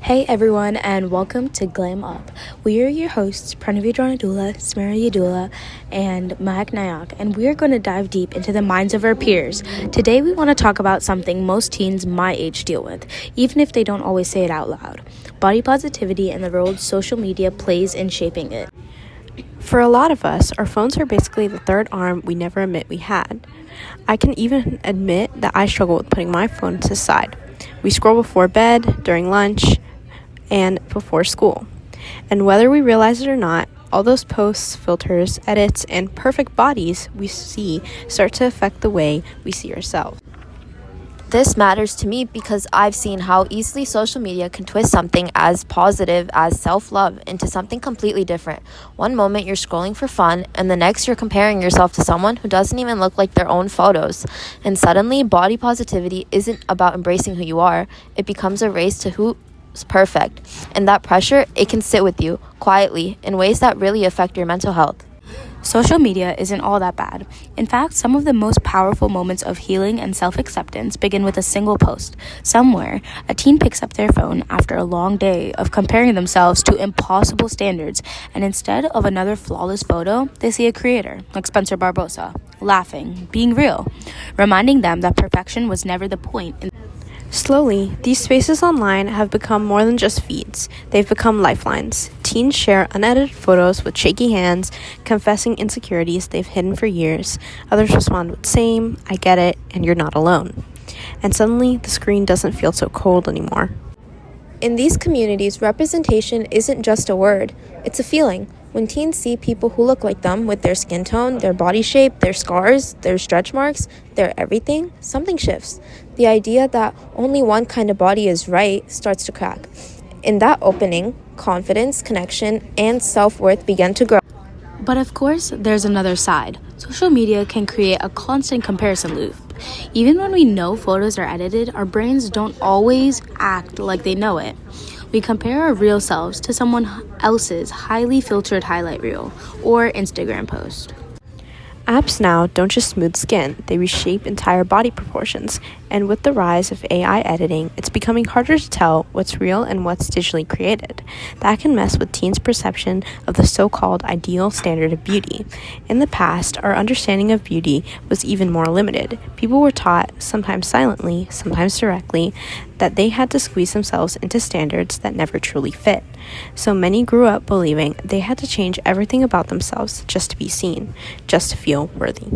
Hey everyone, and welcome to Glam Up. We are your hosts, Pranavi Dronadula, Smira Yadula, and Mahak Nayak, and we are going to dive deep into the minds of our peers. Today we want to talk about something most teens my age deal with, even if they don't always say it out loud: body positivity and the role social media plays in shaping it. For a lot of us, our phones are basically the third arm we never admit we had. I can even admit that I struggle with putting my phone to the side. We scroll before bed, during lunch, and before school. And whether we realize it or not, all those posts, filters, edits, and perfect bodies we see start to affect the way we see ourselves. This matters to me because I've seen how easily social media can twist something as positive as self-love into something completely different. One moment you're scrolling for fun, and the next you're comparing yourself to someone who doesn't even look like their own photos. And suddenly, body positivity isn't about embracing who you are. It becomes a race to who's perfect. And that pressure, it can sit with you quietly in ways that really affect your mental health. Social media isn't all that bad. In fact, some of the most powerful moments of healing and self-acceptance begin with a single post. Somewhere, a teen picks up their phone after a long day of comparing themselves to impossible standards, and instead of another flawless photo, they see a creator, like Spencer Barbosa, laughing, being real, reminding them that perfection was never the point. Slowly, these spaces online have become more than just feeds. They've become lifelines. Teens share unedited photos with shaky hands, confessing insecurities they've hidden for years. Others respond with "same, I get it, and you're not alone." And suddenly, the screen doesn't feel so cold anymore. In these communities, representation isn't just a word, it's a feeling. When teens see people who look like them with their skin tone, their body shape, their scars, their stretch marks, their everything, something shifts. The idea that only one kind of body is right starts to crack. In that opening, confidence, connection, and self-worth begin to grow. But of course, there's another side. Social media can create a constant comparison loop. Even when we know photos are edited, our brains don't always act like they know it. We compare our real selves to someone else's highly filtered highlight reel or Instagram post. Apps now don't just smooth skin, they reshape entire body proportions. And with the rise of AI editing, it's becoming harder to tell what's real and what's digitally created. That can mess with teens' perception of the so-called ideal standard of beauty. In the past, our understanding of beauty was even more limited. People were taught, sometimes silently, sometimes directly, that they had to squeeze themselves into standards that never truly fit. So many grew up believing they had to change everything about themselves just to be seen, just to feel worthy.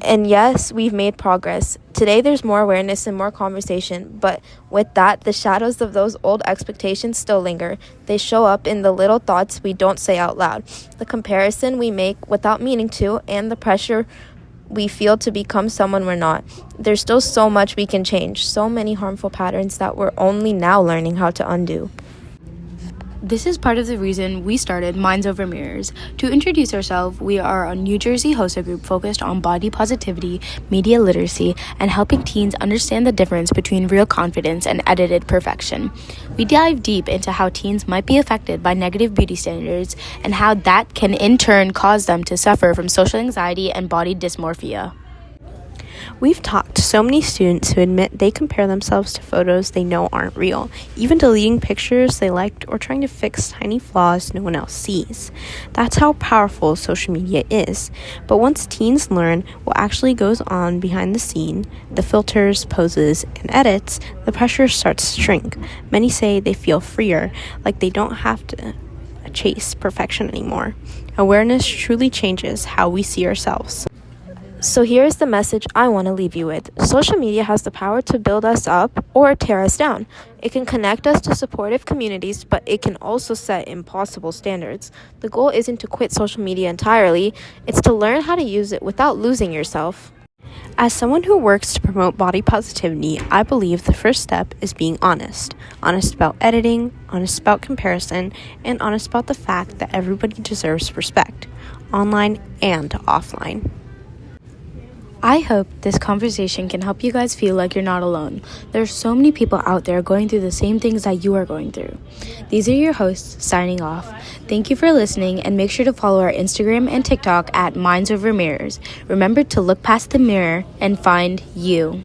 And yes, we've made progress. Today there's more awareness and more conversation, but with that, the shadows of those old expectations still linger. They show up in the little thoughts we don't say out loud, the comparison we make without meaning to, and the pressure we feel to become someone we're not. There's still so much we can change, so many harmful patterns that we're only now learning how to undo. This is part of the reason we started Minds Over Mirrors. To introduce ourselves, we are a New Jersey HOSA group focused on body positivity, media literacy, and helping teens understand the difference between real confidence and edited perfection. We dive deep into how teens might be affected by negative beauty standards and how that can in turn cause them to suffer from social anxiety and body dysmorphia. We've talked to so many students who admit they compare themselves to photos they know aren't real, even deleting pictures they liked or trying to fix tiny flaws no one else sees. That's how powerful social media is. But once teens learn what actually goes on behind the scene, the filters, poses, and edits, the pressure starts to shrink. Many say they feel freer, like they don't have to chase perfection anymore. Awareness truly changes how we see ourselves. So here's the message I want to leave you with. Social media has the power to build us up or tear us down. It can connect us to supportive communities, but it can also set impossible standards. The goal isn't to quit social media entirely, it's to learn how to use it without losing yourself. As someone who works to promote body positivity, I believe the first step is being honest. Honest about editing, honest about comparison, and honest about the fact that everybody deserves respect, online and offline. I hope this conversation can help you guys feel like you're not alone. There's so many people out there going through the same things that you are going through. These are your hosts signing off. Thank you for listening, and make sure to follow our Instagram and TikTok at Minds Over Mirrors. Remember to look past the mirror and find you.